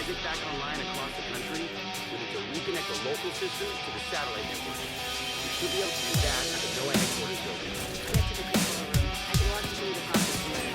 get back online across the country, we need to reconnect the local systems to the satellite network. We should be able to do that at the NOAA headquarters building. Get to the control room. I can walk you through the process from there.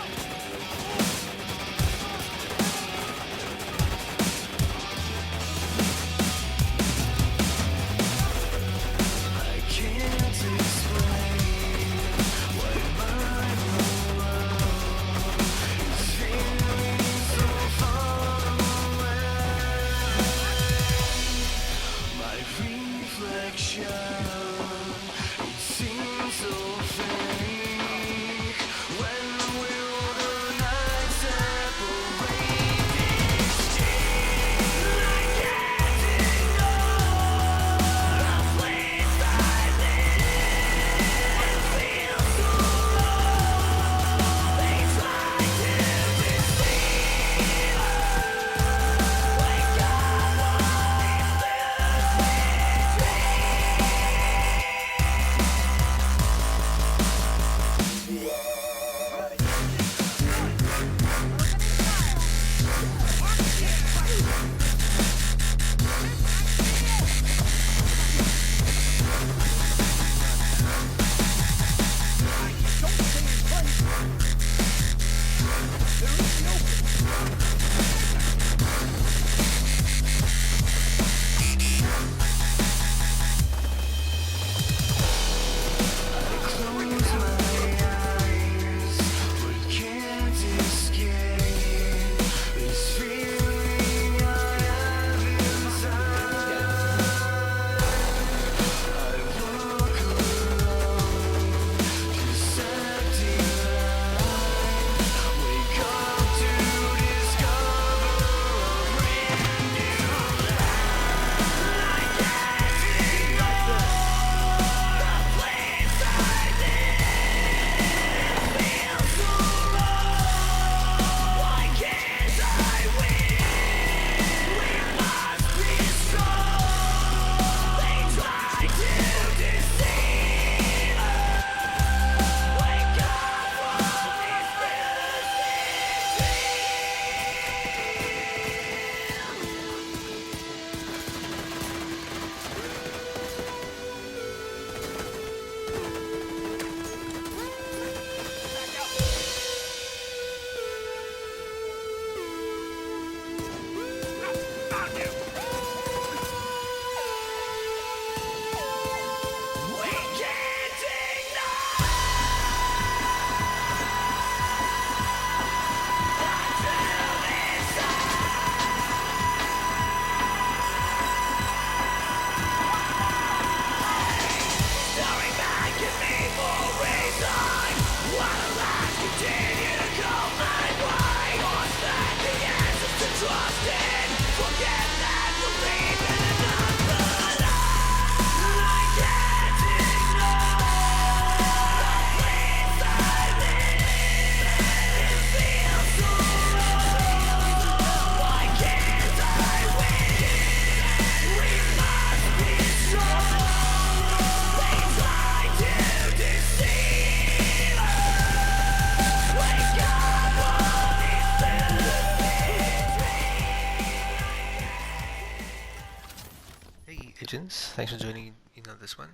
Thanks for joining in on this one.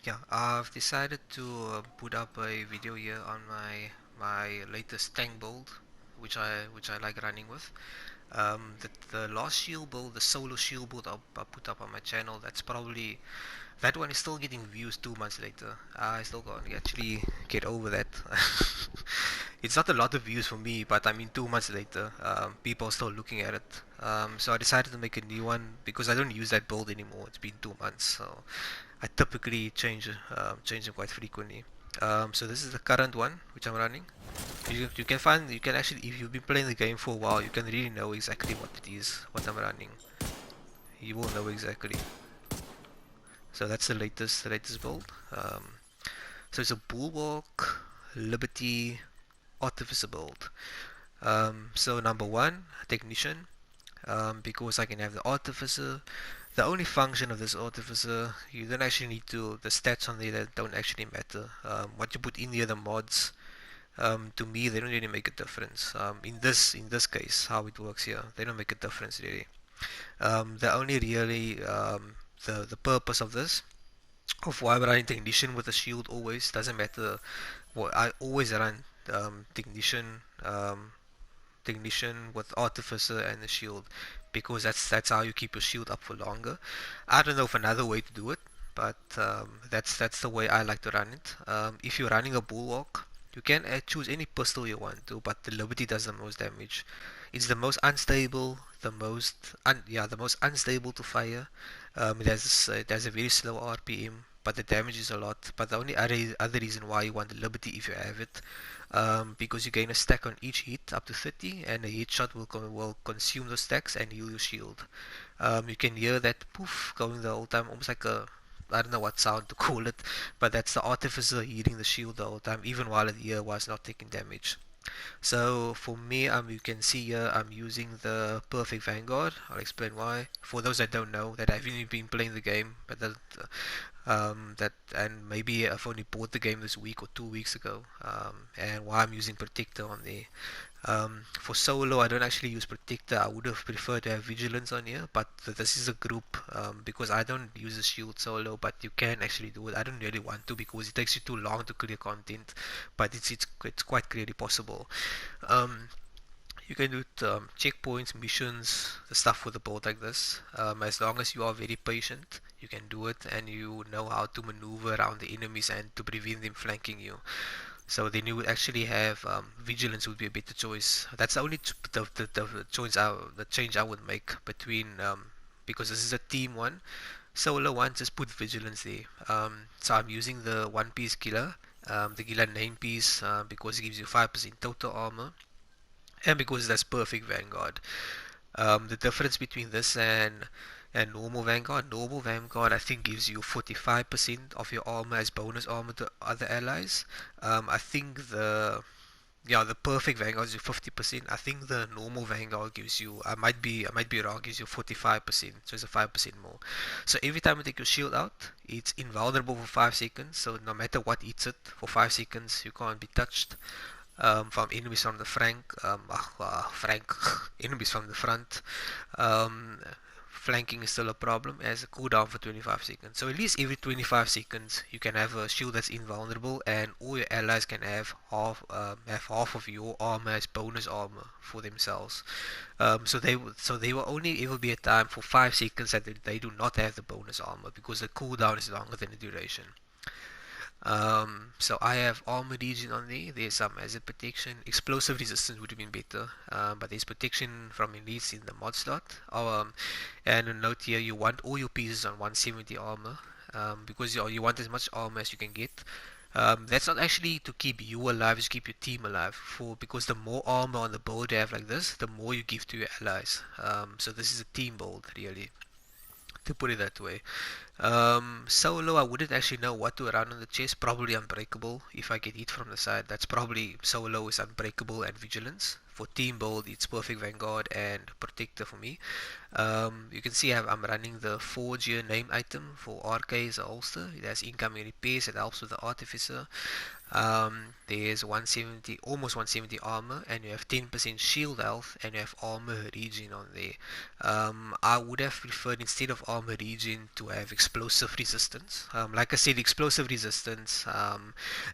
Yeah, I've decided to put up a video here on my latest tank build, which I like running with. The last shield build, the solo shield build I put up on my channel, that one is still getting views 2 months later. I still can't actually get over that. It's not a lot of views for me, but I mean 2 months later, people are still looking at it. So I decided to make a new one because I don't use that build anymore. It's been 2 months, so I typically change them quite frequently. So this is the current one which I'm running. You can actually, if you've been playing the game for a while, you can really know exactly what it is, what I'm running. You will know exactly. So that's the latest build. So it's a Bulwark, Liberty, Artificer build. So number one, Technician, because I can have the Artificer. The only function of this Artificer, you don't actually need to, the stats on there that don't actually matter. What you put in there, the mods, To me, they don't really make a difference. In this case, how it works here, they don't make a difference really. The only really the purpose of this, of why I'm running technician with a shield always, doesn't matter what, I always run technician, technician with artificer and the shield, because that's how you keep your shield up for longer. I don't know of another way to do it, but that's the way I like to run it. If you're running a bulwark, you can choose any pistol you want to, but the Liberty does the most damage. It's the most unstable, the most unstable to fire. It has a very slow RPM, but the damage is a lot. But the only other reason why you want the Liberty, if you have it, because you gain a stack on each hit up to 30, and a headshot will consume those stacks and heal your shield. You can hear that poof going the whole time, almost like a, I don't know what sound to call it, but that's the artificer healing the shield the whole time, even while the ear was not taking damage. So for me, you can see here I'm using the Perfect Vanguard. I'll explain why. For those that don't know, that haven't been playing the game, but and maybe I've only bought the game this week or 2 weeks ago, and why I'm using Protector on there. For solo, I don't actually use Protector. I would have preferred to have Vigilance on here, but this is a group, because I don't use a shield solo, but you can actually do it. I don't really want to because it takes you too long to clear content, but it's quite clearly possible. Um, you can do it, checkpoints, missions, the stuff with a build like this. As long as you are very patient, you can do it, and you know how to maneuver around the enemies and to prevent them flanking you. So then you would actually have, Vigilance would be a better choice. That's the only the change I would make between, because this is a team one. Solo one, just put Vigilance there. So I'm using the one piece killer, the killer 9 piece, because it gives you 5% total armor, and because that's Perfect Vanguard. The difference between this and normal Vanguard I think gives you 45% of your armor as bonus armor to other allies. I think the Perfect Vanguard gives you 50%. I think the normal Vanguard gives you, I might be wrong, gives you 45%, so it's a 5% more. So every time you take your shield out, it's invulnerable for 5 seconds, so no matter what hits it for 5 seconds, you can't be touched, from enemies from the enemies from the front. Um, Flanking is still a problem as a cooldown for 25 seconds. So at least every 25 seconds you can have a shield that's invulnerable, and all your allies can have half of your armor as bonus armor for themselves. So they will only ever be a time for 5 seconds that they do not have the bonus armor, because the cooldown is longer than the duration. So I have armor regen on there. There's some hazard protection. Explosive resistance would have been better, but there's protection from elites in the mod slot. And a note here, you want all your pieces on 170 armor, because you want as much armor as you can get. That's not actually to keep you alive, it's to keep your team alive. Because the more armor on the board you have like this, the more you give to your allies. So this is a team build, really, to put it that way. Solo, I wouldn't actually know what to run on the chest. Probably Unbreakable if I get hit from the side. That's probably Solo is Unbreakable and Vigilance. For team build, it's Perfect Vanguard and Protector for me. You can see I'm running the Forge here name item for RK as a holster. It has incoming repairs. It helps with the Artificer. There's 170, almost 170 armor, and you have 10% shield health, and you have armor regen on there. I would have preferred, instead of armor regen, to have explosive resistance. Like I said, explosive resistance,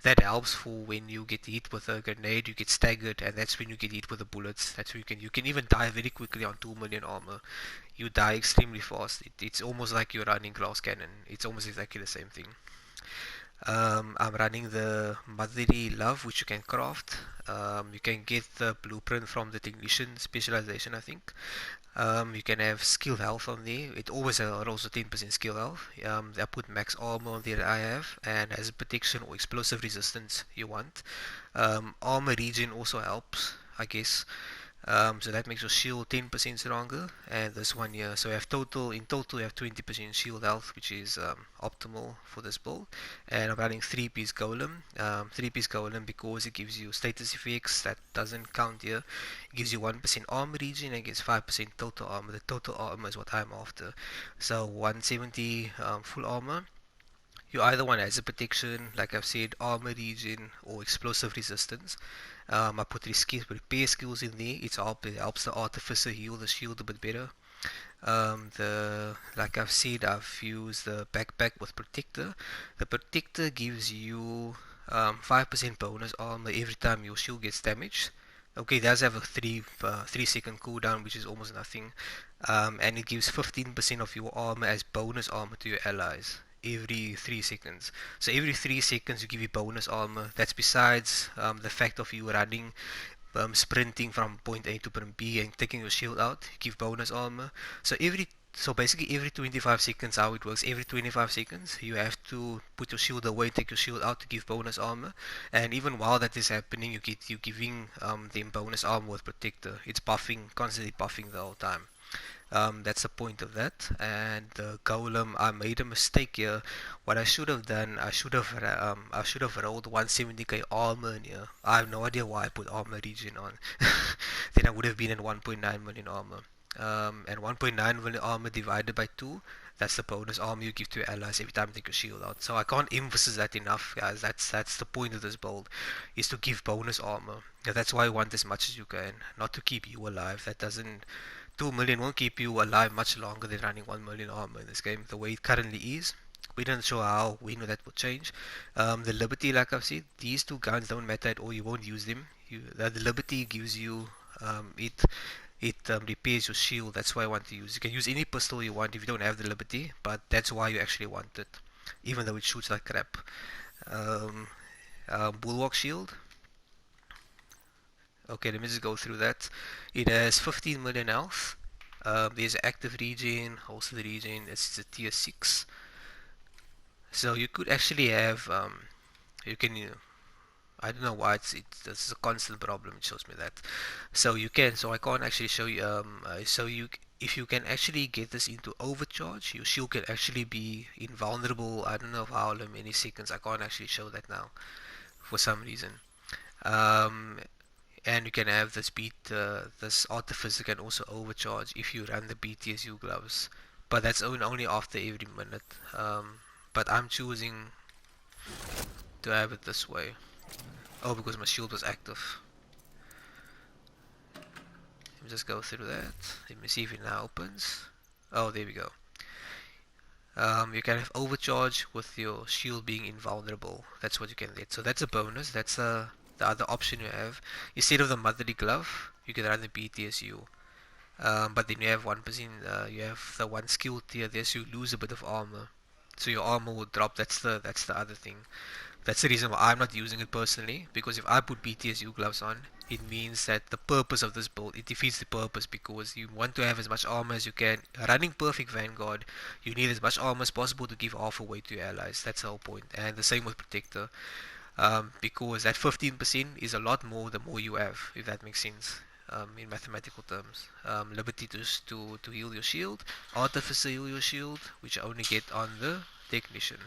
that helps for when you get hit with a grenade, you get staggered, and that's when you get hit with the bullets. That's when you can even die very quickly on 2 million armor. You die extremely fast. It's almost like you're running glass cannon. It's almost exactly the same thing. I'm running the Motherly Love, which you can craft. You can get the blueprint from the technician specialization, I think. You can have skill health on there. It always also 10% skill health. I put max armor on there I have, and as a protection or explosive resistance you want. Armor regen also helps, I guess. So that makes your shield 10% stronger, and this one here, so in total you have 20% shield health, which is optimal for this build. And I'm running 3-piece golem, 3-piece golem because it gives you status effects that doesn't count here. It gives you 1% armor regen and gets 5% total armor. The total armor is what I'm after. So 170 full armor. You either want hazard protection, like I've said, armor regen, or explosive resistance. I put repair skills in there. It helps the artificer heal the shield a bit better. Like I've said, I've used the backpack with protector. The protector gives you 5% bonus armor every time your shield gets damaged. Okay, it does have a 3 second cooldown, which is almost nothing. And it gives 15% of your armor as bonus armor to your allies every 3 seconds. So every 3 seconds you give you bonus armor. That's besides the fact of you running, sprinting from point A to point B and taking your shield out, give bonus armor. So basically every 25 seconds, how it works, every 25 seconds you have to put your shield away, take your shield out to give bonus armor. And even while that is happening, you're giving them bonus armor with protector. It's buffing, constantly buffing the whole time. That's the point of that. And the golem, I made a mistake here. What I should have done, I should have rolled 170k armor in here. I have no idea why I put armor regen on. Then I would have been in 1.9 million armor. And 1.9 million armor divided by 2, that's the bonus armor you give to your allies every time you take your shield out. So I can't emphasize that enough, guys. That's the point of this build, is to give bonus armor. Yeah, that's why I want as much as you can, not to keep you alive. That doesn't 2 million won't keep you alive much longer than running 1 million armor in this game, the way it currently is. We don't show how we know that will change. The Liberty, like I've said, these two guns don't matter at all. You won't use them. The Liberty gives you it repairs your shield. That's why I want to use. You can use any pistol you want if you don't have the Liberty, but that's why you actually want it, even though it shoots like crap. Bulwark shield. Okay, let me just go through that. It has 15 million health. There's active regen, also the regen. It's a tier 6. So you could actually have, you can, I don't know why this is a constant problem. It shows me that. So you can, so I can't actually show you. If you can actually get this into overcharge, your shield can actually be invulnerable. I don't know for how many seconds. I can't actually show that now, for some reason. And you can have this this artificer can also overcharge if you run the BTSU gloves, but that's only after every minute. But I'm choosing to have it this way. Oh, because my shield was active. Let me just go through that. Let me see if it now opens. Oh, there we go. You can have overcharge with your shield being invulnerable. That's what you can get. So that's a bonus. That's the other option you have. Instead of the motherly glove, you can run the BTSU. But then you have 1%. You have the 1 skill tier there, so you lose a bit of armor. So your armor will drop. That's the other thing. That's the reason why I'm not using it personally, because if I put BTSU gloves on, it means that the purpose of this build, it defeats the purpose, because you want to have as much armor as you can. Running Perfect Vanguard, you need as much armor as possible to give half away to your allies. That's the whole point. And the same with Protector, because that 15% is a lot more the more you have, if that makes sense. In mathematical terms, Liberty to heal your shield, Artificer heal your shield, which you only get on the Technician.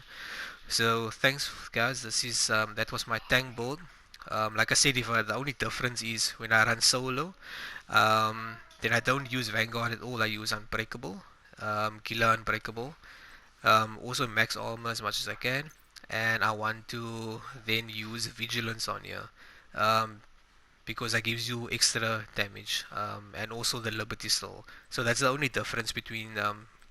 So thanks guys, this is that was my tank build. Like I said, the only difference is when I run solo, then I don't use Vanguard at all. I use Unbreakable, Killer Unbreakable, also max armor as much as I can, and I want to then use Vigilance on here, because that gives you extra damage, and also the Liberty still. So that's the only difference between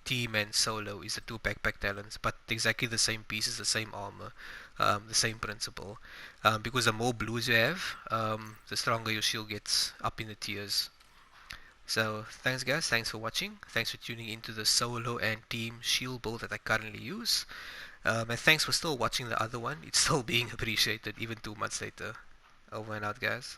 team and solo, is the 2 backpack talents, but exactly the same pieces, the same armor, the same principle. Because the more blues you have, the stronger your shield gets up in the tiers. So thanks guys, thanks for watching, thanks for tuning into the solo and team shield build that I currently use, and thanks for still watching the other one. It's still being appreciated even 2 months later. Over and out guys.